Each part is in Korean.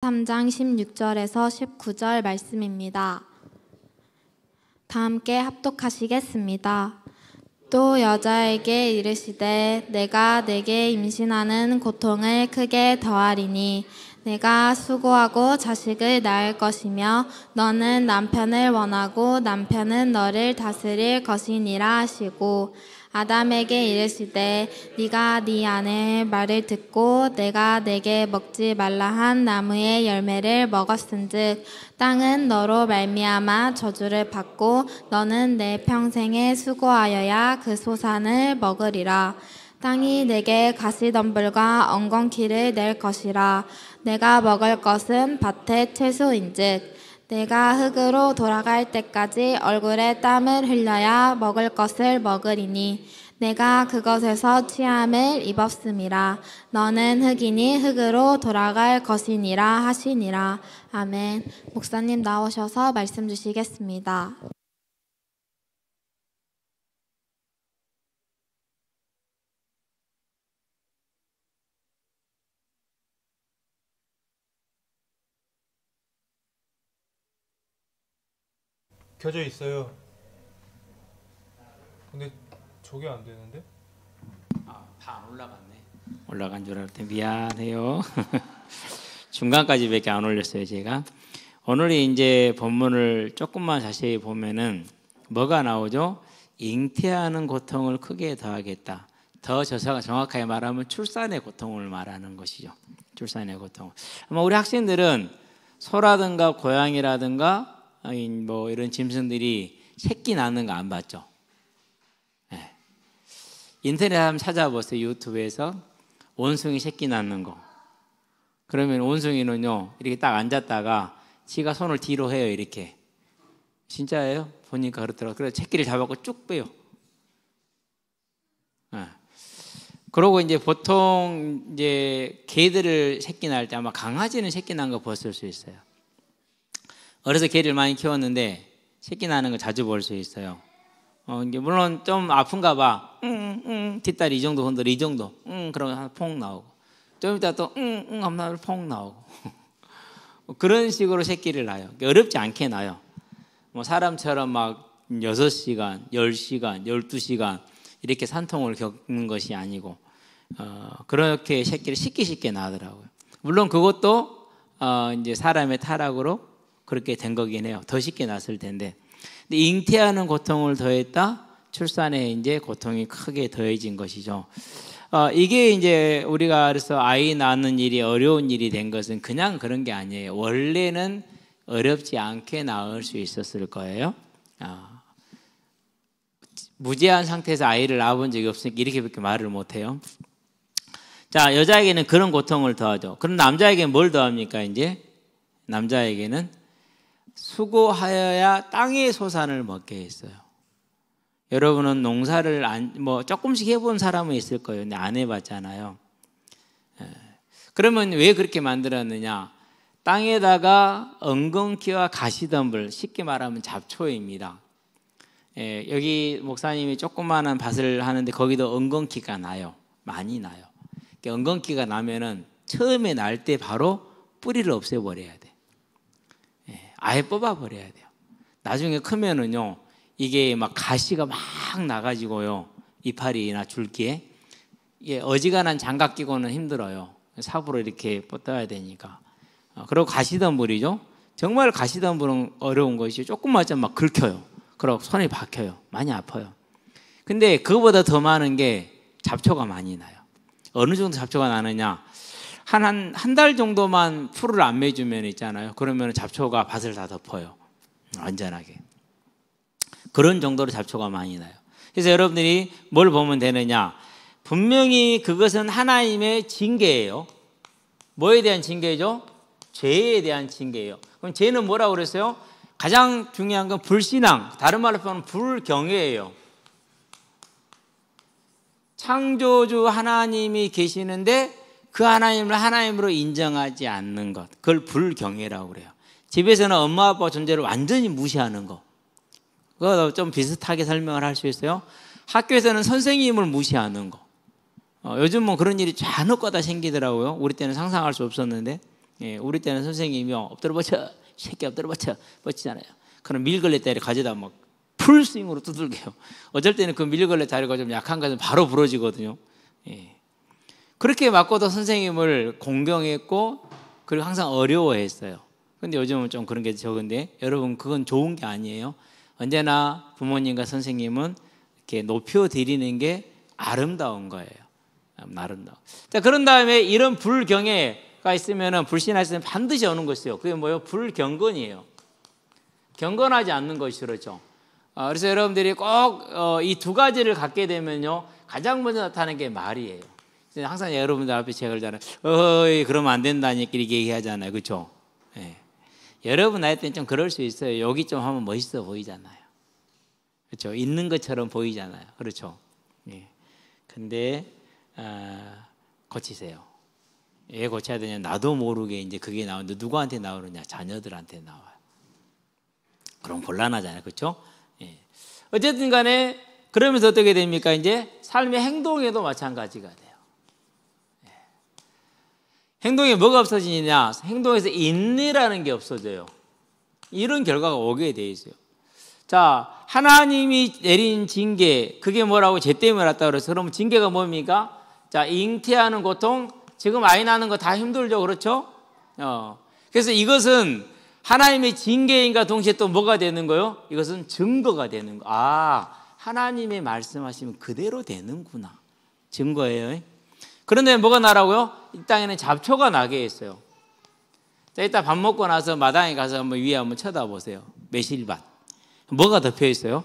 13장 16절에서 19절 말씀입니다. 다 함께 합독하시겠습니다. 또 여자에게 이르시되 내가 네게 임신하는 고통을 크게 더하리니 내가 수고하고 자식을 낳을 것이며 너는 남편을 원하고 남편은 너를 다스릴 것이니라 하시고 아담에게 이르시되 네가 네 아내의 말을 듣고 내가 네게 먹지 말라 한 나무의 열매를 먹었은즉 땅은 너로 말미암아 저주를 받고 너는 내 평생에 수고하여야 그 소산을 먹으리라. 땅이 내게 가시덤불과 엉겅퀴를 낼 것이라. 내가 먹을 것은 밭의 채소인즉 내가 흙으로 돌아갈 때까지 얼굴에 땀을 흘려야 먹을 것을 먹으리니 내가 그것에서 취함을 입었음이라. 너는 흙이니 흙으로 돌아갈 것이니라 하시니라. 아멘. 목사님 나오셔서 말씀 주시겠습니다. 켜져 있어요. 근데 저게 안 되는데? 다 안 올라갔네. 올라간 줄 알았더니 미안해요. 중간까지밖에 안 올렸어요 제가. 오늘 이제 본문을 조금만 자세히 보면은 뭐가 나오죠? 잉태하는 고통을 크게 더하겠다. 더 정확하게 말하면 출산의 고통을 말하는 것이죠. 출산의 고통. 아마 우리 학생들은 소라든가 고양이라든가 뭐 이런 짐승들이 새끼 낳는 거 안 봤죠? 네. 인터넷 한번 찾아보세요. 유튜브에서 원숭이 새끼 낳는 거. 그러면 원숭이는요 이렇게 딱 앉았다가 지가 손을 뒤로 해요. 이렇게. 진짜예요? 보니까 그렇더라고요. 그래서 새끼를 잡아갖고 쭉 빼요. 네. 그러고 이제 보통 이제 개들을 새끼 낳을 때 아마 강아지는 새끼 낳은 거 봤을 수 있어요. 어려서 개를 많이 키웠는데 새끼 나는 거 자주 볼 수 있어요. 이게 물론 좀 아픈가 봐. 뒷다리 이 정도 흔들어 이 정도. 그러면 퐁 나오고. 좀 이따 또 하면 퐁 나오고. 그런 식으로 새끼를 낳아요. 어렵지 않게 낳아요. 뭐 사람처럼 막 6시간, 10시간, 12시간 이렇게 산통을 겪는 것이 아니고 그렇게 새끼를 쉽게 낳더라고요. 물론 그것도 이제 사람의 타락으로 그렇게 된 거긴 해요. 더 쉽게 났을 텐데. 근데 잉태하는 고통을 더했다. 출산에 이제 고통이 크게 더해진 것이죠. 이게 이제 우리가 그래서 아이 낳는 일이 어려운 일이 된 것은 그냥 그런 게 아니에요. 원래는 어렵지 않게 낳을 수 있었을 거예요. 무제한 상태에서 아이를 낳아본 적이 없으니까 이렇게밖에 말을 못해요. 자, 여자에게는 그런 고통을 더하죠. 그럼 남자에게는 뭘 더합니까? 이제 남자에게는 수고하여야 땅의 소산을 먹게 했어요. 여러분은 농사를 뭐 조금씩 해본 사람은 있을 거예요. 근데 안 해봤잖아요. 그러면 왜 그렇게 만들었느냐? 땅에다가 엉겅퀴와 가시덤불, 쉽게 말하면 잡초입니다. 여기 목사님이 조그마한 밭을 하는데 거기도 엉겅퀴가 나요. 많이 나요. 엉겅퀴가 나면은 처음에 날 때 바로 뿌리를 없애버려야 돼. 아예 뽑아버려야 돼요. 나중에 크면은요, 이게 막 가시가 막 나가지고요, 이파리나 줄기에. 이게 어지간한 장갑 끼고는 힘들어요. 삽으로 이렇게 뻗어야 되니까. 그리고 가시덤불이죠. 정말 가시덤불은 어려운 것이 조금만 좀 막 긁혀요. 그리고 손에 박혀요. 많이 아파요. 근데 그거보다 더 많은 게 잡초가 많이 나요. 어느 정도 잡초가 나느냐? 한 달 정도만 풀을 안 매주면 있잖아요. 그러면 잡초가 밭을 다 덮어요. 완전하게. 그런 정도로 잡초가 많이 나요. 그래서 여러분들이 뭘 보면 되느냐? 분명히 그것은 하나님의 징계예요. 뭐에 대한 징계죠? 죄에 대한 징계예요. 그럼 죄는 뭐라고 그랬어요? 가장 중요한 건 불신앙, 다른 말로 표현하면 불경외예요. 창조주 하나님이 계시는데 그 하나님을 하나님으로 인정하지 않는 것, 그걸 불경외라고 그래요. 집에서는 엄마 아빠 존재를 완전히 무시하는 거, 그거 좀 비슷하게 설명을 할 수 있어요. 학교에서는 선생님을 무시하는 거. 요즘 뭐 그런 일이 간혹가다 생기더라고요. 우리 때는 상상할 수 없었는데 예, 우리 때는 선생님이 엎드려 버쳐, 새끼 엎드려 버쳐, 버치잖아요. 그럼 밀걸레 때를 가져다 막 풀스윙으로 두들겨요. 어쩔 때는 그 밀걸레 자리가 좀 약한 것은 바로 부러지거든요. 예. 그렇게 맞고도 선생님을 공경했고 그리고 항상 어려워했어요. 근데 요즘은 좀 그런 게 적은데 여러분 그건 좋은 게 아니에요. 언제나 부모님과 선생님은 이렇게 높여드리는 게 아름다운 거예요. 아름다워. 자, 그런 다음에 이런 불경애가 있으면은 불신하시면 반드시 오는 것이요. 그게 뭐예요? 불경건이에요. 경건하지 않는 것이 그렇죠. 그래서 여러분들이 꼭 이 두 가지를 갖게 되면요, 가장 먼저 나타나는 게 말이에요. 항상 여러분들 앞에 제가 그러잖아요. 어이, 그러면 안 된다니까 이렇게 얘기하잖아요. 그렇죠? 예. 여러분 나이 때는 좀 그럴 수 있어요. 여기 좀 하면 멋있어 보이잖아요. 그렇죠? 있는 것처럼 보이잖아요. 그렇죠? 예. 근데 고치세요. 왜 고쳐야 되냐? 나도 모르게 이제 그게 나오는데 누구한테 나오느냐? 자녀들한테 나와요. 그럼 곤란하잖아요. 그렇죠? 예. 어쨌든 간에 그러면서 어떻게 됩니까? 이제 삶의 행동에도 마찬가지가 돼요. 예. 행동에 뭐가 없어지느냐? 행동에서 인내라는 게 없어져요. 이런 결과가 오게 돼 있어요. 자, 하나님이 내린 징계, 그게 뭐라고? 죄 때문에 왔다 그래서 그러면 징계가 뭡니까? 자, 잉태하는 고통, 지금 아이 낳는 거 다 힘들죠. 그렇죠? 그래서 이것은 하나님의 징계인가 동시에 또 뭐가 되는 거요? 이것은 증거가 되는 거. 아, 하나님의 말씀하시면 그대로 되는구나. 증거예요. 그런데 뭐가 나라고요? 이 땅에는 잡초가 나게 했어요. 자, 이따 밥 먹고 나서 마당에 가서 한번 위에 한번 쳐다보세요. 매실밭. 뭐가 덮여 있어요?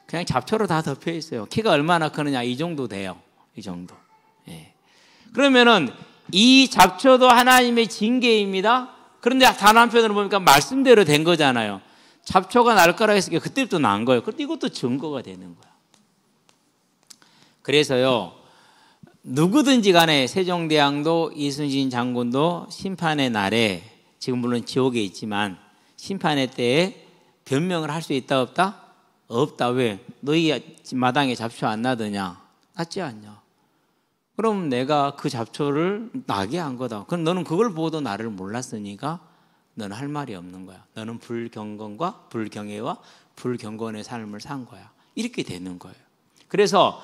그냥 잡초로 다 덮여 있어요. 키가 얼마나 크느냐? 이 정도 돼요. 이 정도. 예. 그러면은 이 잡초도 하나님의 징계입니다. 그런데 단 한편으로 보니까 말씀대로 된 거잖아요. 잡초가 날 거라 했으니까 그때부터 난 거예요. 그런데 이것도 증거가 되는 거야. 그래서요, 누구든지 간에 세종대왕도 이순신 장군도 심판의 날에, 지금 물론 지옥에 있지만 심판의 때에 변명을 할 수 있다 없다? 없다. 왜? 너희 마당에 잡초 안 나더냐? 낫지 않냐? 그럼 내가 그 잡초를 나게 한 거다. 그럼 너는 그걸 보고도 나를 몰랐으니까 너는 할 말이 없는 거야. 너는 불경건과 불경애와 불경건의 삶을 산 거야. 이렇게 되는 거예요. 그래서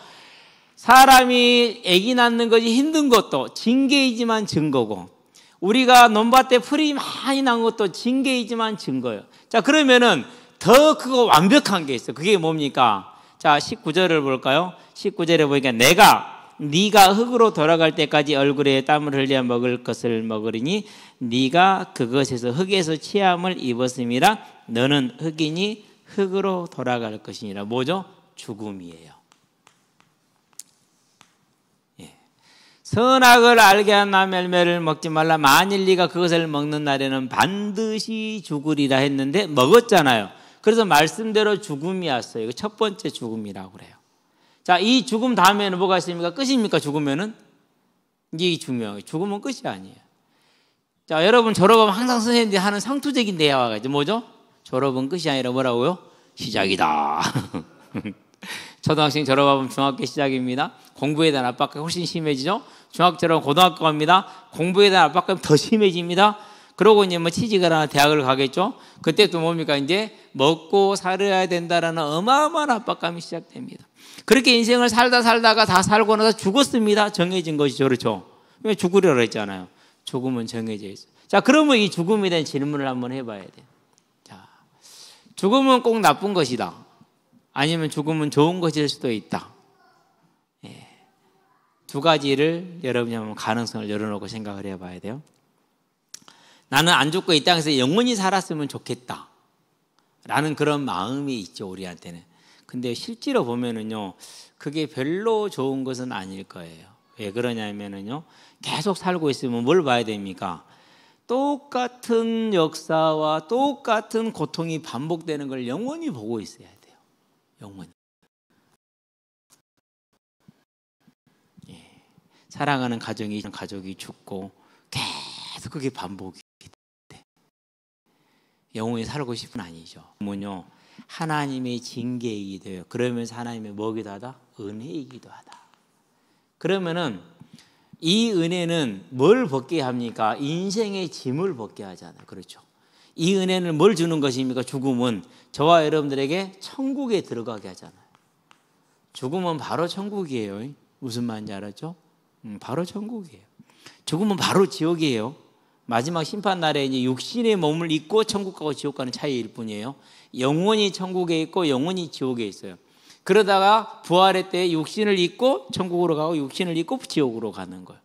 사람이 아기 낳는 것이 힘든 것도 징계이지만 증거고, 우리가 논밭에 풀이 많이 난 것도 징계이지만 증거예요. 자, 그러면은 더 크고 완벽한 게 있어요. 그게 뭡니까? 자, 19절을 볼까요? 19절에 보니까 네가 흙으로 돌아갈 때까지 얼굴에 땀을 흘려 먹을 것을 먹으리니 네가 그것에서 흙에서 취함을 입었음이라. 너는 흙이니 흙으로 돌아갈 것이니라. 뭐죠? 죽음이에요. 예. 선악을 알게 한 나멜매를 먹지 말라. 만일 네가 그것을 먹는 날에는 반드시 죽으리라 했는데 먹었잖아요. 그래서 말씀대로 죽음이 왔어요. 이거 첫 번째 죽음이라고 그래요. 자, 이 죽음 다음에는 뭐가 있습니까? 끝입니까? 죽으면은? 이게 중요해요. 죽으면 끝이 아니에요. 자, 여러분 졸업하면 항상 선생님들이 하는 상투적인 대화가 있죠. 뭐죠? 졸업은 끝이 아니라 뭐라고요? 시작이다. 초등학생 졸업하면 중학교 시작입니다. 공부에 대한 압박감이 훨씬 심해지죠. 중학교 졸업하면 고등학교 갑니다. 공부에 대한 압박감이 더 심해집니다. 그러고 이제 뭐 취직을 하나 대학을 가겠죠. 그때 또 뭡니까? 이제 먹고 살아야 된다라는 어마어마한 압박감이 시작됩니다. 그렇게 인생을 살다가 다 살고 나서 죽었습니다. 정해진 것이죠. 그렇죠? 왜 죽으려고 했잖아요. 죽음은 정해져 있어요. 자, 그러면 이 죽음에 대한 질문을 한번 해봐야 돼요. 자, 죽음은 꼭 나쁜 것이다. 아니면 죽음은 좋은 것일 수도 있다. 예. 두 가지를 여러분이 한번 가능성을 열어놓고 생각을 해봐야 돼요. 나는 안 죽고 이 땅에서 영원히 살았으면 좋겠다 라는 그런 마음이 있죠, 우리한테는. 근데 실제로 보면은요, 그게 별로 좋은 것은 아닐 거예요. 왜 그러냐면은요, 계속 살고 있으면 뭘 봐야 됩니까? 똑같은 역사와 똑같은 고통이 반복되는 걸 영원히 보고 있어야 돼요. 영원히. 예. 사랑하는 가족이 죽고 계속 그게 반복이 돼. 영원히 살고 싶은 아니죠. 뭐요? 하나님의 징계이기도 해요. 그러면서 하나님의 뭐기도 하다? 은혜이기도 하다. 그러면은 이 은혜는 뭘 벗게 합니까? 인생의 짐을 벗게 하잖아요. 그렇죠? 이 은혜는 뭘 주는 것입니까? 죽음은 저와 여러분들에게 천국에 들어가게 하잖아요. 죽음은 바로 천국이에요. 무슨 말인지 알았죠? 바로 천국이에요. 죽음은 바로 지옥이에요. 마지막 심판날에 이제 육신의 몸을 입고 천국 가고 지옥 가는 차이일 뿐이에요. 영혼이 천국에 있고 영혼이 지옥에 있어요. 그러다가 부활의 때 육신을 입고 천국으로 가고 육신을 입고 지옥으로 가는 거예요.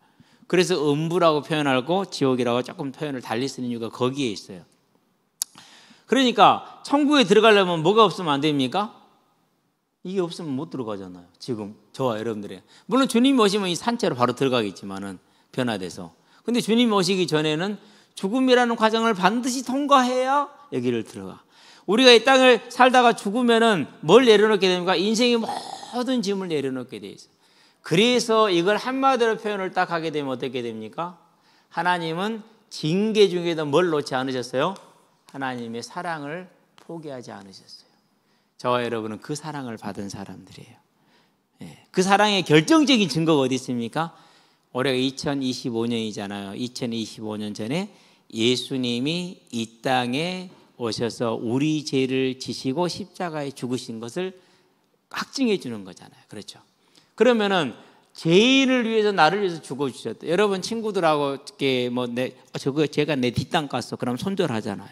그래서 음부라고 표현하고 지옥이라고 조금 표현을 달리 쓰는 이유가 거기에 있어요. 그러니까 천국에 들어가려면 뭐가 없으면 안 됩니까? 이게 없으면 못 들어가잖아요. 지금 저와 여러분들이. 물론 주님 오시면 이 산채로 바로 들어가겠지만은 변화돼서. 근데 주님 오시기 전에는 죽음이라는 과정을 반드시 통과해야 여기를 들어가. 우리가 이 땅을 살다가 죽으면은 뭘 내려놓게 됩니까? 인생의 모든 짐을 내려놓게 돼 있어요. 그래서 이걸 한마디로 표현을 딱 하게 되면 어떻게 됩니까? 하나님은 징계 중에도 뭘 놓지 않으셨어요? 하나님의 사랑을 포기하지 않으셨어요. 저와 여러분은 그 사랑을 받은 사람들이에요. 그 사랑의 결정적인 증거가 어디 있습니까? 올해가 2025년이잖아요. 2025년 전에 예수님이 이 땅에 오셔서 우리 죄를 지시고 십자가에 죽으신 것을 확증해 주는 거잖아요. 그렇죠? 그러면은 죄인을 위해서 나를 위해서 죽어주셨다. 여러분 친구들하고 이렇게 제가 내 뒷땅 깠어. 그럼 손절하잖아요.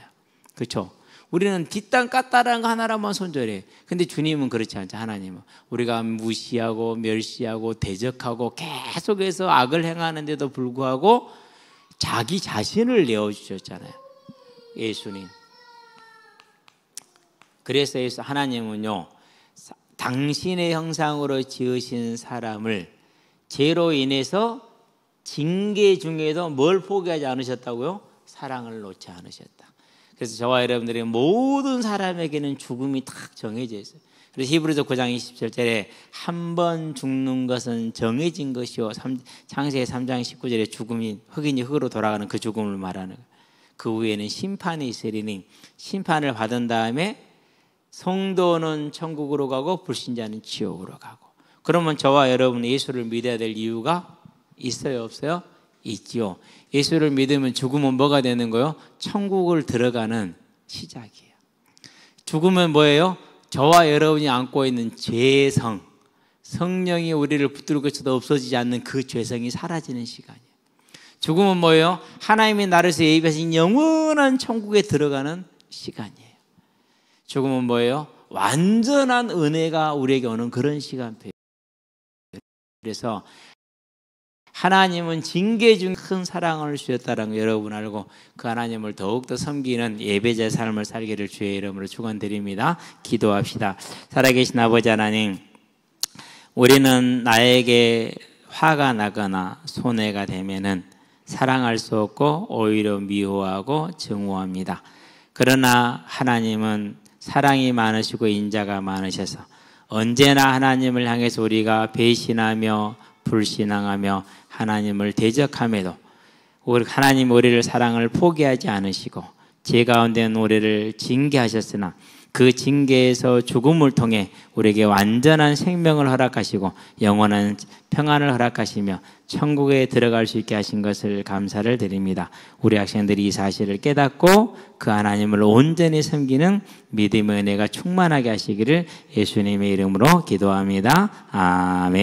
그렇죠? 우리는 뒷땅 깠다라는 거 하나라만 손절해. 근데 주님은 그렇지 않죠. 하나님은 우리가 무시하고 멸시하고 대적하고 계속해서 악을 행하는데도 불구하고 자기 자신을 내어주셨잖아요. 예수님. 그래서 하나님은요, 당신의 형상으로 지으신 사람을 죄로 인해서 징계 중에도 뭘 포기하지 않으셨다고요? 사랑을 놓지 않으셨다. 그래서 저와 여러분들의 모든 사람에게는 죽음이 딱 정해져 있어요. 그래서 히브리서 9장 27절에 한 번 죽는 것은 정해진 것이요, 창세기 3장 19절에 죽음이 흑인이 흑으로 돌아가는 그 죽음을 말하는 거예요. 그 후에는 심판이 있으리니 심판을 받은 다음에 성도는 천국으로 가고 불신자는 지옥으로 가고. 그러면 저와 여러분은 예수를 믿어야 될 이유가 있어요, 없어요? 있지요. 예수를 믿으면 죽으면 뭐가 되는 거예요? 천국을 들어가는 시작이에요. 죽으면 뭐예요? 저와 여러분이 안고 있는 죄성, 성령이 우리를 붙들고 있어도 없어지지 않는 그 죄성이 사라지는 시간이에요. 죽으면 뭐예요? 하나님이 나를 위해서 예비하신 영원한 천국에 들어가는 시간이에요. 죽으면 뭐예요? 완전한 은혜가 우리에게 오는 그런 시간표예요. 그래서 하나님은 징계 중 큰 사랑을 주셨다는 걸 여러분 알고 그 하나님을 더욱더 섬기는 예배자의 삶을 살기를 주의 이름으로 축원드립니다. 기도합시다. 살아계신 아버지 하나님, 우리는 나에게 화가 나거나 손해가 되면은 사랑할 수 없고 오히려 미워하고 증오합니다. 그러나 하나님은 사랑이 많으시고 인자가 많으셔서 언제나 하나님을 향해서 우리가 배신하며 불신앙하며 하나님을 대적함에도 하나님 우리를 사랑을 포기하지 않으시고 죄 가운데 우리를 징계하셨으나 그 징계에서 죽음을 통해 우리에게 완전한 생명을 허락하시고 영원한 평안을 허락하시며 천국에 들어갈 수 있게 하신 것을 감사를 드립니다. 우리 학생들이 이 사실을 깨닫고 그 하나님을 온전히 섬기는 믿음의 은혜가 충만하게 하시기를 예수님의 이름으로 기도합니다. 아멘.